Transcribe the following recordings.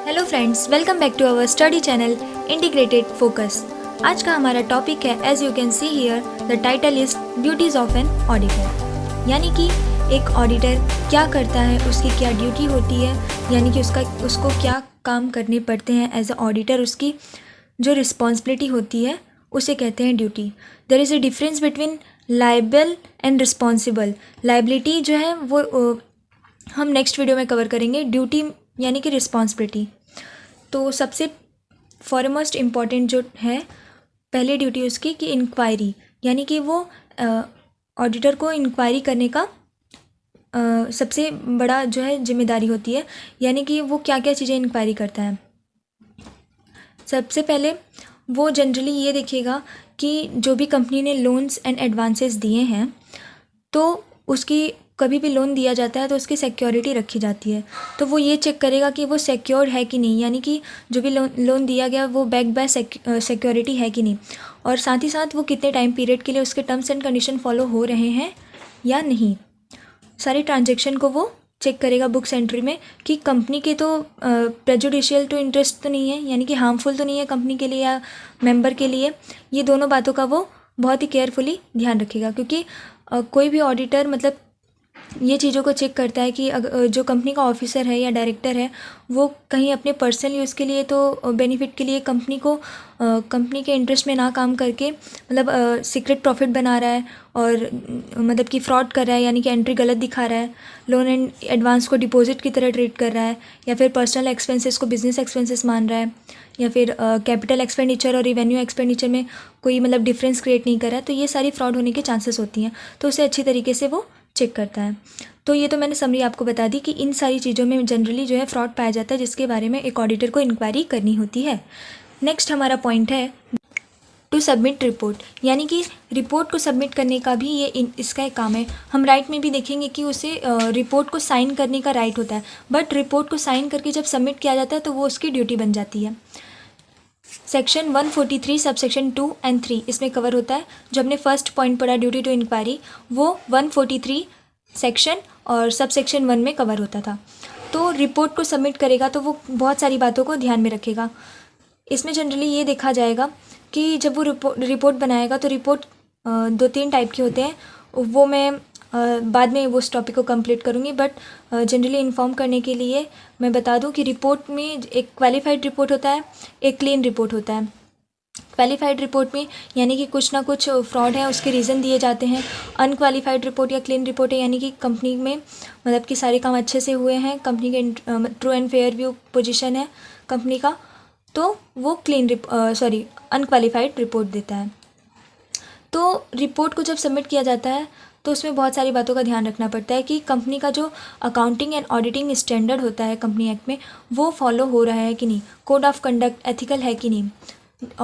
Hello friends, welcome back to our study channel integrated focus. आज का हमारा topic है as you can see here the title is duties of an auditor. यानी कि एक auditor क्या करता है, उसकी क्या ड्यूटी होती है, यानी कि उसको क्या काम करने पड़ते हैं एज अ ऑडिटर, उसकी जो रिस्पॉन्सिबिलिटी होती है उसे कहते हैं duty. There is a difference between liable and responsible. Liability जो है वो हम नेक्स्ट वीडियो में कवर करेंगे। ड्यूटी यानी कि रिस्पॉन्सिबिलिटी। तो सबसे फॉरमोस्ट इम्पॉर्टेंट जो है पहली ड्यूटी उसकी कि इंक्वायरी, यानी कि वो ऑडिटर को इंक्वायरी करने का सबसे बड़ा जो है जिम्मेदारी होती है। यानी कि वो क्या क्या चीज़ें इंक्वायरी करता है। सबसे पहले वो जनरली ये देखिएगा कि जो भी कंपनी ने लोन्स एंड एडवांसेस दिए हैं, तो उसकी कभी भी लोन दिया जाता है तो उसकी सिक्योरिटी रखी जाती है। तो वो ये चेक करेगा कि वो सिक्योर्ड है कि नहीं, यानी कि जो भी लोन दिया गया वो बैक्ड बाय सिक्योरिटी है कि नहीं, और साथ ही साथ वो कितने टाइम पीरियड के लिए उसके टर्म्स एंड कंडीशन फॉलो हो रहे हैं या नहीं। सारी ट्रांजेक्शन को वो चेक करेगा बुक्स एंट्री में कि कंपनी के तो प्रेजुडिशियल टू इंटरेस्ट तो नहीं है, यानी कि हार्मफुल तो नहीं है कंपनी के लिए या मेंबर के लिए। ये दोनों बातों का वो बहुत ही केयरफुली ध्यान रखेगा, क्योंकि कोई भी ऑडिटर मतलब ये चीज़ों को चेक करता है कि जो कंपनी का ऑफिसर है या डायरेक्टर है वो कहीं अपने पर्सनल यूज़ के लिए तो बेनिफिट के लिए कंपनी के इंटरेस्ट में ना काम करके मतलब सीक्रेट प्रॉफिट बना रहा है और मतलब कि फ्रॉड कर रहा है, यानी कि एंट्री गलत दिखा रहा है, लोन एंड एडवांस को डिपॉजिट की तरह ट्रीट कर रहा है, या फिर पर्सनल एक्सपेंसेस को बिजनेस एक्सपेंसेस मान रहा है, या फिर कैपिटल एक्सपेंडिचर और रिवेन्यू एक्सपेंडिचर में कोई मतलब डिफरेंस क्रिएट नहीं कर रहा है, तो ये सारी फ्रॉड होने के चांसेस होती हैं। तो उसे अच्छी तरीके से वो चेक करता है। तो ये तो मैंने समरी आपको बता दी कि इन सारी चीज़ों में जनरली जो है फ्रॉड पाया जाता है, जिसके बारे में एक ऑडिटर को इंक्वायरी करनी होती है। नेक्स्ट हमारा पॉइंट है टू सबमिट रिपोर्ट, यानी कि रिपोर्ट को सबमिट करने का भी ये इसका एक काम है। हम राइट में भी देखेंगे कि उसे रिपोर्ट को साइन करने का राइट होता है, बट रिपोर्ट को साइन करके जब सबमिट किया जाता है तो वो उसकी ड्यूटी बन जाती है। सेक्शन 143 सब सेक्शन 2 एंड 3 इसमें कवर होता है। जो हमने फर्स्ट पॉइंट पढ़ा ड्यूटी टू इंक्वायरी, वो 143 सेक्शन और सब सेक्शन 1 में कवर होता था। तो रिपोर्ट को सबमिट करेगा तो वो बहुत सारी बातों को ध्यान में रखेगा। इसमें जनरली ये देखा जाएगा कि जब वो रिपोर्ट बनाएगा तो रिपोर्ट 2-3 टाइप के होते हैं। वो मैं बाद में वो उस टॉपिक को कंप्लीट करूँगी, बट जनरली इन्फॉर्म करने के लिए मैं बता दूं कि रिपोर्ट में एक क्वालिफाइड रिपोर्ट होता है, एक क्लीन रिपोर्ट होता है। क्वालिफाइड रिपोर्ट में यानी कि कुछ ना कुछ फ्रॉड है उसके रीज़न दिए जाते हैं। अनक्वालिफाइड रिपोर्ट या क्लीन रिपोर्ट है यानी कि कंपनी में मतलब कि सारे काम अच्छे से हुए हैं, कंपनी के true and fair view position है कंपनी का, तो वो अनक्वालिफाइड रिपोर्ट देता है। तो रिपोर्ट को जब सबमिट किया जाता है तो उसमें बहुत सारी बातों का ध्यान रखना पड़ता है कि कंपनी का जो अकाउंटिंग एंड ऑडिटिंग स्टैंडर्ड होता है कंपनी एक्ट में वो फॉलो हो रहा है कि नहीं, कोड ऑफ कंडक्ट एथिकल है कि नहीं।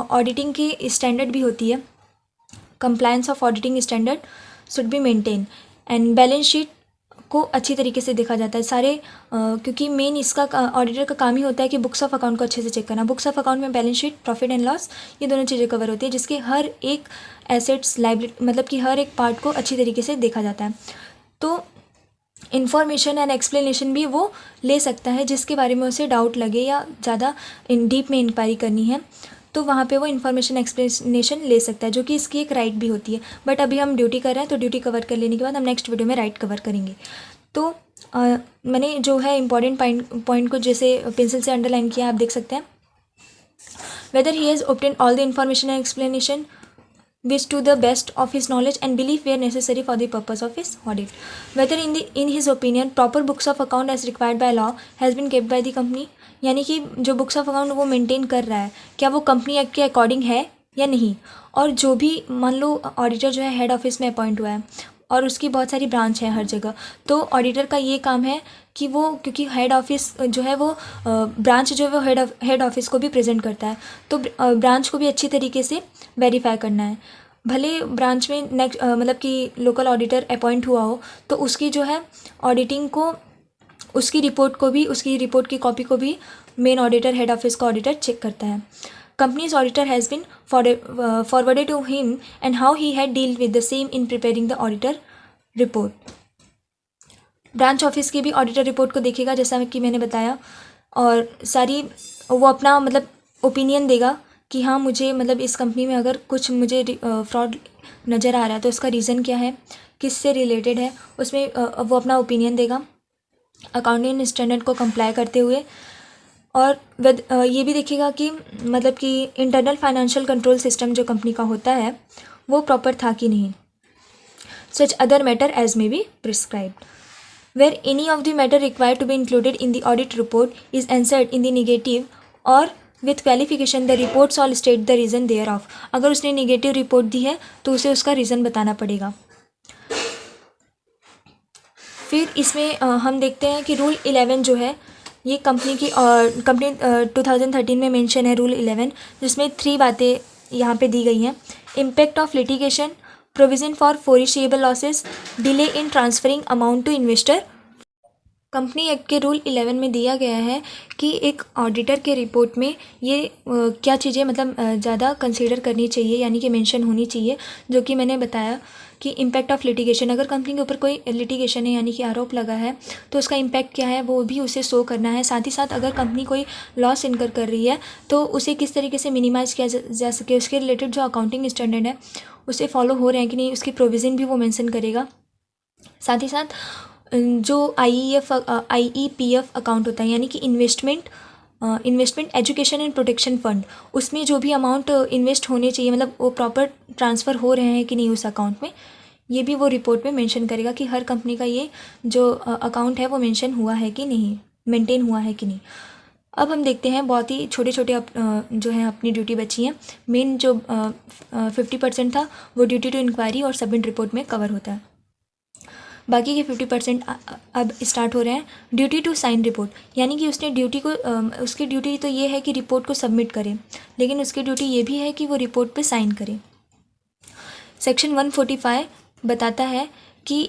ऑडिटिंग की स्टैंडर्ड भी होती है, compliance of auditing standard should be maintain, and balance sheet को अच्छी तरीके से देखा जाता है सारे क्योंकि मेन इसका ऑडिटर का काम ही होता है कि बुक्स ऑफ अकाउंट को अच्छे से चेक करना। बुक्स ऑफ अकाउंट में balance sheet, profit and loss, ये दोनों चीज़ें कवर होती है, जिसके हर एक एसेट्स लायबिलिटी मतलब कि हर एक पार्ट को अच्छी तरीके से देखा जाता है। तो इन्फॉर्मेशन एंड एक्सप्लेनेशन भी वो ले सकता है जिसके बारे में उसे डाउट लगे या ज़्यादा इन डीप में इंक्वायरी करनी है, तो वहाँ पे वो इन्फॉर्मेशन एक्सप्लेनेशन ले सकता है, जो कि इसकी एक राइट भी होती है। बट अभी हम ड्यूटी कर रहे हैं तो ड्यूटी कवर कर लेने के बाद हम नेक्स्ट वीडियो में राइट कवर करेंगे। तो मैंने जो है इंपॉर्टेंट पॉइंट को जैसे पेंसिल से अंडरलाइन किया, आप देख सकते हैं। Weather he has obtain all the information and explanation which to the best of his knowledge and belief were necessary for the purpose of his audit. Whether in his opinion proper books of account as required by law has been kept by the company, यानी कि जो books of account वो maintain कर रहा है क्या वो company act के अकॉर्डिंग है या नहीं। और जो भी मान लो ऑडिटर जो है हेड ऑफिस में अपॉइंट हुआ है और उसकी बहुत सारी ब्रांच है हर जगह, तो ऑडिटर का ये काम है कि वो क्योंकि हेड ऑफिस जो है वो ब्रांच जो है वो हेड ऑफिस को भी प्रेजेंट करता है, तो ब्रांच को भी अच्छी तरीके से वेरीफाई करना है। भले ब्रांच में नेक्स्ट मतलब कि लोकल ऑडिटर अपॉइंट हुआ हो तो उसकी जो है ऑडिटिंग को उसकी रिपोर्ट की कॉपी को भी मेन ऑडिटर हेड ऑफिस का ऑडिटर चेक करता है। Company's auditor has been forwarded to him and how he had dealt with the same in preparing the auditor report. Branch office की भी ऑडिटर रिपोर्ट को देखेगा, जैसा कि मैंने बताया और सारी वो अपना मतलब ओपिनियन देगा कि हाँ मुझे मतलब इस कंपनी में अगर कुछ मुझे फ्रॉड नज़र आ रहा है तो उसका रीज़न क्या है, किससे रिलेटेड है, उसमें वो अपना ओपिनियन देगा अकाउंटिंग स्टैंडर्ड को कंप्लाई करते हुए। और ये भी देखेगा कि मतलब कि इंटरनल फाइनेंशियल कंट्रोल सिस्टम जो कंपनी का होता है वो प्रॉपर था कि नहीं। Such other matter as may be prescribed where any of the matter required to be included in the audit report is answered in the negative or with qualification the reports all state the reason thereof। अगर उसने negative report दी है तो उसे उसका reason बताना पड़ेगा। फिर इसमें हम देखते हैं कि रूल 11 जो है ये कंपनी की कंपनी 2013 में मेंशन है रूल 11, जिसमें 3 बातें यहाँ पे दी गई हैं। Impact of litigation, provision for perishable losses, delay in transferring amount to investor. Company act के रूल 11 में दिया गया है कि एक ऑडिटर के रिपोर्ट में ये क्या चीज़ें मतलब ज़्यादा कंसीडर करनी चाहिए, यानी कि मेंशन होनी चाहिए, जो कि मैंने बताया कि इम्पैक्ट ऑफ लिटिगेशन, अगर कंपनी के ऊपर कोई लिटिगेशन है यानी कि आरोप लगा है तो उसका इम्पैक्ट क्या है वो भी उसे शो करना है। साथ ही साथ अगर कंपनी कोई लॉस इनकर कर रही है तो उसे किस तरीके से मिनिमाइज़ किया जा सके, उसके रिलेटेड जो अकाउंटिंग स्टैंडर्ड है उसे फॉलो हो रहे हैं कि नहीं, उसकी प्रोविज़न भी वो मेंशन करेगा। साथ ही साथ जो IEPF अकाउंट होता है यानी कि investment education and protection fund, उसमें जो भी अमाउंट इन्वेस्ट होने चाहिए मतलब वो प्रॉपर ट्रांसफ़र हो रहे हैं कि नहीं उस अकाउंट में, ये भी वो रिपोर्ट में मेंशन करेगा कि हर कंपनी का ये जो अकाउंट है वो मेंशन हुआ है कि नहीं, मेंटेन हुआ है कि नहीं। अब हम देखते हैं बहुत ही छोटे छोटे जो है अपनी ड्यूटी बची हैं। मेन जो 50% था वो ड्यूटी टू इंक्वायरी और सबमिट रिपोर्ट में कवर होता है। बाकी के 50% अब स्टार्ट हो रहे हैं ड्यूटी टू साइन रिपोर्ट, यानी कि उसने ड्यूटी को उसकी ड्यूटी तो ये है कि रिपोर्ट को सबमिट करें, लेकिन उसकी ड्यूटी ये भी है कि वो रिपोर्ट पे साइन करे। सेक्शन 145 बताता है कि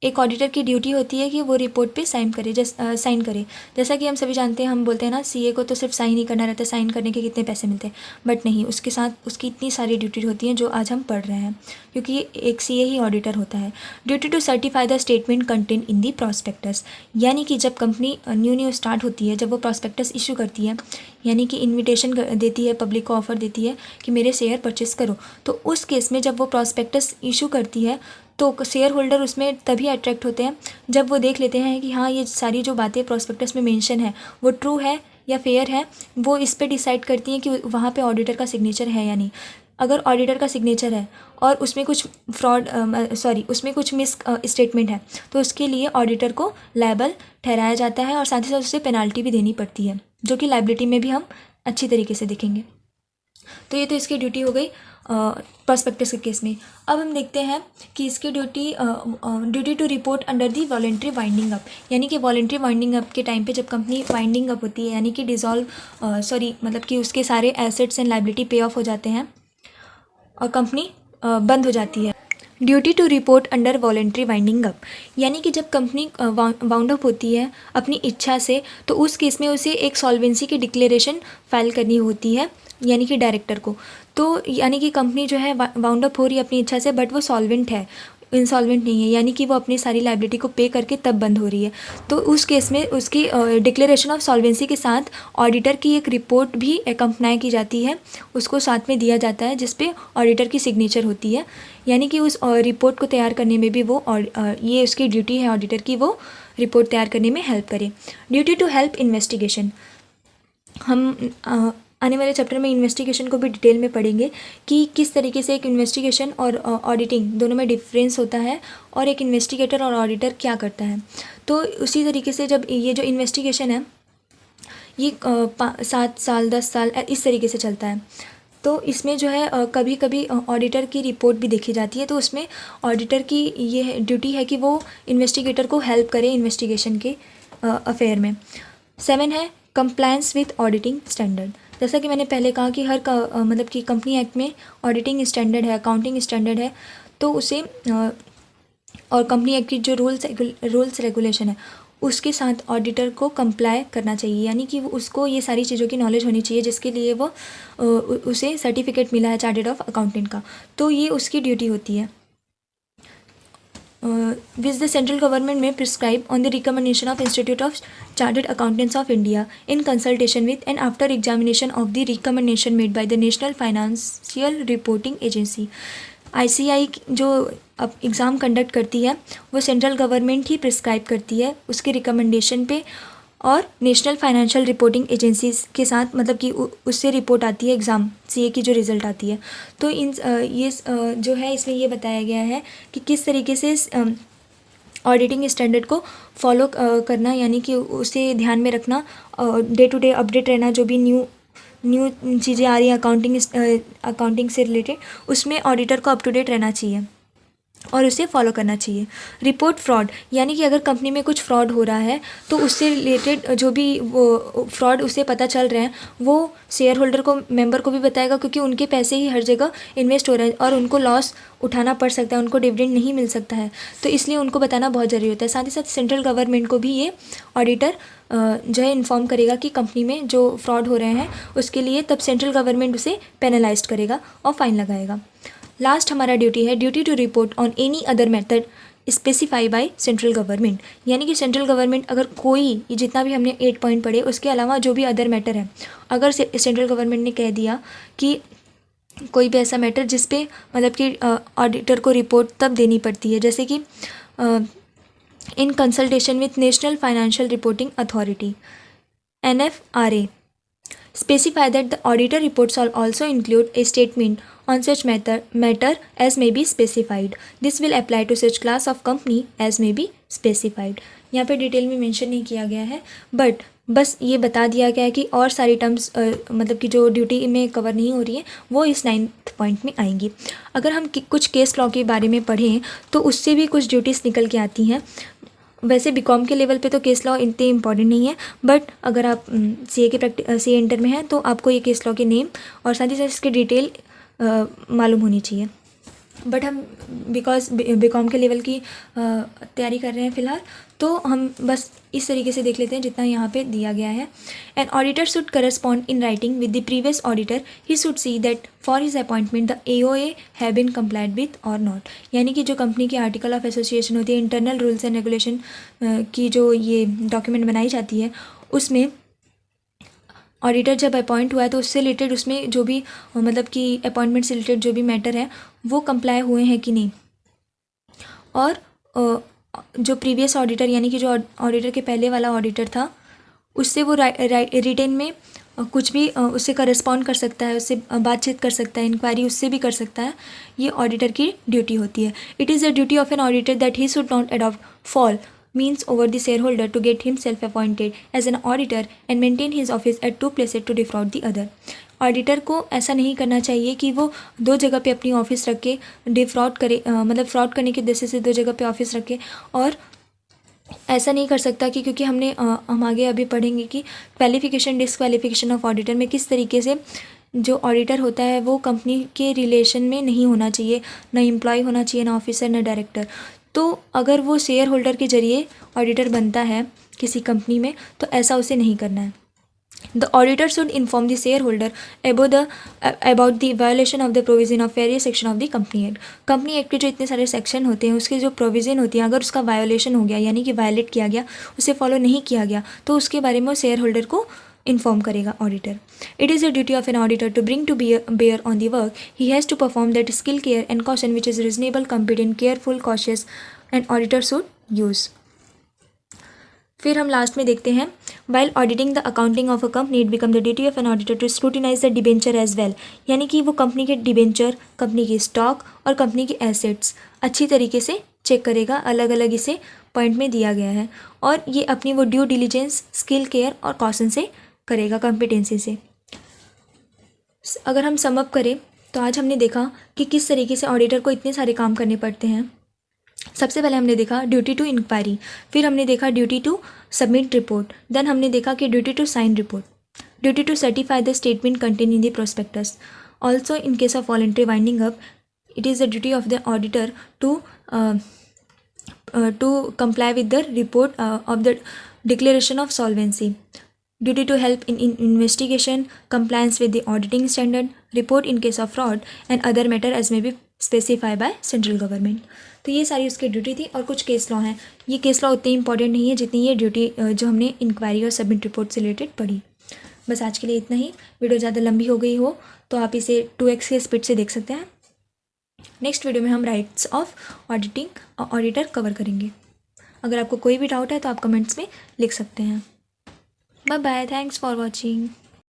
एक ऑडिटर की ड्यूटी होती है कि वो रिपोर्ट पे साइन करे, साइन करे। जैसा कि हम सभी जानते हैं, हम बोलते हैं ना सीए को तो सिर्फ साइन ही करना रहता है, साइन करने के कितने पैसे मिलते हैं, बट नहीं, उसके साथ उसकी इतनी सारी ड्यूटी होती हैं जो आज हम पढ़ रहे हैं, क्योंकि ये एक सीए ही ऑडिटर होता है। Duty to certify the statement content in the prospectus, यानी कि जब कंपनी न्यू स्टार्ट होती है, जब वो प्रॉस्पेक्टस इशू करती है, यानी कि इन्विटेशन देती है, पब्लिक को ऑफर देती है कि मेरे शेयर परचेस करो, तो उस केस में जब वो प्रॉस्पेक्टस इशू करती है तो शेयर होल्डर उसमें तभी अट्रैक्ट होते हैं जब वो देख लेते हैं कि हाँ ये सारी जो बातें प्रॉस्पेक्टस में मेंशन है वो ट्रू है या फेयर है। वो इस पे डिसाइड करती हैं कि वहाँ पे ऑडिटर का सिग्नेचर है या नहीं। अगर ऑडिटर का सिग्नेचर है और उसमें कुछ उसमें कुछ मिस स्टेटमेंट है तो उसके लिए ऑडिटर को लायबल ठहराया जाता है और साथ ही साथ उसे पेनाल्टी भी देनी पड़ती है, जो कि लायबिलिटी में भी हम अच्छी तरीके से देखेंगे। तो ये तो इसकी ड्यूटी हो गई प्रॉस्पेक्टस के केस में। अब हम देखते हैं कि इसकी duty to report under the voluntary winding up, यानी कि वॉलेंट्री वाइंडिंग अप के टाइम पे जब कंपनी वाइंडिंग अप होती है, यानी कि मतलब कि उसके सारे assets and liability pay off हो जाते हैं और कंपनी बंद हो जाती है। Duty to report under voluntary winding up, यानी कि जब कंपनी वाउंड अप होती है अपनी इच्छा से, तो उस केस में उसे एक सॉल्वेंसी की डिक्लेरेशन फाइल करनी होती है, यानी कि डायरेक्टर को। तो यानी कि कंपनी जो है वाउंड अप हो रही है अपनी इच्छा से, बट वो सॉल्वेंट है, इंसॉल्वेंट नहीं है, यानी कि वो अपनी सारी लायबिलिटी को पे करके तब बंद हो रही है। तो उस केस में उसकी डिक्लेरेशन ऑफ सॉल्वेंसी के साथ ऑडिटर की एक रिपोर्ट भी एकम्पनाई की जाती है, उसको साथ में दिया जाता है जिस पे ऑडिटर की सिग्नेचर होती है, यानी कि उस रिपोर्ट को तैयार करने में भी वो ये उसकी ड्यूटी है ऑडिटर की, वो रिपोर्ट तैयार करने में हेल्प करे। ड्यूटी टू हेल्प इन्वेस्टिगेशन, हम आने वाले चैप्टर में इन्वेस्टिगेशन को भी डिटेल में पढ़ेंगे कि किस तरीके से एक इन्वेस्टिगेशन और ऑडिटिंग दोनों में डिफरेंस होता है और एक इन्वेस्टिगेटर और ऑडिटर क्या करता है। तो उसी तरीके से जब ये जो इन्वेस्टिगेशन है ये 7 साल 10 साल इस तरीके से चलता है, तो इसमें जो है कभी कभी ऑडिटर की रिपोर्ट भी देखी जाती है, तो उसमें ऑडिटर की ये ड्यूटी है कि वो इन्वेस्टिगेटर को हेल्प करे इन्वेस्टिगेशन के अफेयर में। 7 है कंप्लायंस विथ ऑडिटिंग स्टैंडर्ड। जैसा कि मैंने पहले कहा कि मतलब कि कंपनी एक्ट में ऑडिटिंग स्टैंडर्ड है, अकाउंटिंग स्टैंडर्ड है, तो उसे और कंपनी एक्ट की जो रूल्स रेगुलेशन है उसके साथ ऑडिटर को कंप्लाई करना चाहिए, यानी कि वो उसको ये सारी चीज़ों की नॉलेज होनी चाहिए जिसके लिए वो उसे सर्टिफिकेट मिला है चार्टर्ड ऑफ अकाउंटेंट का, तो ये उसकी ड्यूटी होती है। which the central government may prescribe on the recommendation of Institute of Chartered Accountants of India in consultation with and after examination of the recommendation made by the National Financial Reporting Agency. ICAI जो अब exam conduct करती है वो central government ही prescribe करती है उसके recommendation पे, और नेशनल फाइनेंशियल रिपोर्टिंग एजेंसीज के साथ, मतलब कि उससे रिपोर्ट आती है एग्ज़ाम सीए की जो रिज़ल्ट आती है। तो इन ये जो है इसमें ये बताया गया है कि किस तरीके से ऑडिटिंग स्टैंडर्ड को फॉलो करना, यानी कि उसे ध्यान में रखना, डे टू डे अपडेट रहना, जो भी न्यू चीज़ें आ रही हैं अकाउंटिंग से रिलेटेड, उसमें ऑडिटर को अप टू डेट रहना चाहिए और उसे फॉलो करना चाहिए। रिपोर्ट फ्रॉड, यानी कि अगर कंपनी में कुछ फ्रॉड हो रहा है तो उससे रिलेटेड जो भी वो फ्रॉड उसे पता चल रहे हैं वो शेयर होल्डर को, मेंबर को भी बताएगा, क्योंकि उनके पैसे ही हर जगह इन्वेस्ट हो रहे हैं और उनको लॉस उठाना पड़ सकता है, उनको डिविडेंड नहीं मिल सकता है, तो इसलिए उनको बताना बहुत ज़रूरी होता है। साथ ही साथ सेंट्रल गवर्नमेंट को भी ये ऑडिटर जो है इन्फॉर्म करेगा कि कंपनी में जो फ्रॉड हो रहे हैं उसके लिए, तब सेंट्रल गवर्नमेंट उसे पेनलाइज करेगा और फाइन लगाएगा। लास्ट हमारा ड्यूटी है duty to report on any other method specify by central government, यानी कि सेंट्रल गवर्नमेंट अगर कोई, ये जितना भी हमने 8 पॉइंट पढ़े उसके अलावा जो भी अदर मैटर है, अगर सेंट्रल गवर्नमेंट ने कह दिया कि कोई भी ऐसा मैटर जिस पे मतलब कि ऑडिटर को रिपोर्ट तब देनी पड़ती है, जैसे कि in consultation with national financial reporting authority NFRA, specify that the auditor reports shall also include a statement on such matter as may be specified. This will apply to such class of company as may be specified. यहाँ पे detail में mention नहीं किया गया है, but बस ये बता दिया गया है कि और सारी टर्म्स मतलब कि जो ड्यूटी में कवर नहीं हो रही है वो इस 9th पॉइंट में आएंगी। अगर हम कुछ केस लॉ के बारे में पढ़ें तो उससे भी कुछ ड्यूटीज़ निकल के आती हैं। वैसे बीकॉम के लेवल पे तो केस लॉ इतने इंपॉर्टेंट नहीं है, बट अगर आप सीए इंटर में हैं तो आपको ये केस लॉ के नेम और साथ ही साथ इसके डिटेल मालूम होनी चाहिए। बट हम बिकॉज बीकॉम के लेवल की तैयारी कर रहे हैं फ़िलहाल, तो हम बस इस तरीके से देख लेते हैं जितना यहाँ पे दिया गया है। An auditor should correspond in writing with the previous auditor, he should see that for his appointment the AOA have been complied with or not, यानी कि जो कंपनी की आर्टिकल ऑफ एसोसिएशन होती है, इंटरनल रूल्स एंड रेगुलेशन की जो ये document बनाई जाती है, उसमें ऑडिटर जब अपॉइंट हुआ है तो उससे रिलेटेड उसमें जो भी मतलब कि अपॉइंटमेंट से रिलेटेड जो भी मैटर है वो कंप्लाई हुए हैं कि नहीं, और जो प्रीवियस ऑडिटर यानी कि जो ऑडिटर के पहले वाला ऑडिटर था उससे वो रिटेन में कुछ भी उससे करस्पॉन्ड कर सकता है, उससे बातचीत कर सकता है, इंक्वायरी उससे भी कर सकता है। ये ऑडिटर की ड्यूटी होती है। It is the duty of an auditor that he should not adopt fall means over the shareholder to get himself appointed as an auditor and maintain his office at two places to defraud the other. Auditor को ऐसा नहीं करना चाहिए कि वो दो जगह पे अपनी ऑफिस रख के डिफ्रॉड करे, मतलब फ्रॉड करने के उद्देश्य से दो जगह पे ऑफिस रखे, और ऐसा नहीं कर सकता कि क्योंकि हम आगे अभी पढ़ेंगे कि क्वालिफिकेशन डिसक्वालिफिकेशन ऑफ ऑडिटर में किस तरीके से जो ऑडिटर होता है वो कंपनी के रिलेशन में नहीं होना चाहिए, ना एम्प्लॉय होना चाहिए, ना ऑफिसर, ना डायरेक्टर। तो अगर वो शेयर होल्डर के जरिए ऑडिटर बनता है किसी कंपनी में तो ऐसा उसे नहीं करना है। The auditor should inform the share holder about the violation of the provision of various section of the company act. Company act के जो इतने सारे सेक्शन होते हैं उसके जो प्रोविज़न होती है, अगर उसका वायोलेशन हो गया यानी कि वायलेट किया गया, उसे फॉलो नहीं किया गया, तो उसके बारे में वो शेयर होल्डर को इन्फॉर्म करेगा auditor. It is the duty of an auditor to bring to bear on the work he has to perform that skill, care and caution which is reasonable, competent, careful, cautious and auditor should use. फिर हम last में देखते हैं while auditing the accounting of a company it become the duty of an auditor to scrutinize the debenture as well, यानी कि वो company के debenture, company की स्टॉक और कंपनी की एसेट्स अच्छी तरीके से चेक करेगा। अलग अलग इसे पॉइंट में दिया गया है और ये अपनी वो ड्यू डिलीजेंस, स्किल, केयर और कॉशन से करेगा, कॉम्पिटेंसी से। अगर हम सम अप करें तो आज हमने देखा कि किस तरीके से ऑडिटर को इतने सारे काम करने पड़ते हैं। सबसे पहले हमने देखा ड्यूटी टू इंक्वायरी, फिर हमने देखा duty to submit report, then हमने देखा कि duty to sign report, duty to certify the statement content in the prospectus. Also in case of voluntary winding up it is the duty of the auditor to comply with the report of the declaration of solvency. Duty to help in investigation, compliance with the auditing standard, report in case of fraud and other matter as may be specify by central government. तो ये सारी उसकी duty थी। और कुछ case law हैं, ये case law उतनी इंपॉर्टेंट नहीं है जितनी ये ड्यूटी जो हमने इंक्वायरी और सबमिट रिपोर्ट से रिलेटेड पढ़ी। बस आज के लिए इतना ही। वीडियो ज़्यादा लंबी हो गई हो तो आप इसे 2x के स्पीड से देख सकते हैं। नेक्स्ट वीडियो में हम rights of auditing auditor cover करेंगे। अगर आपको कोई भी डाउट है तो आप कमेंट्स में लिख सकते हैं। Bye bye, thanks for watching.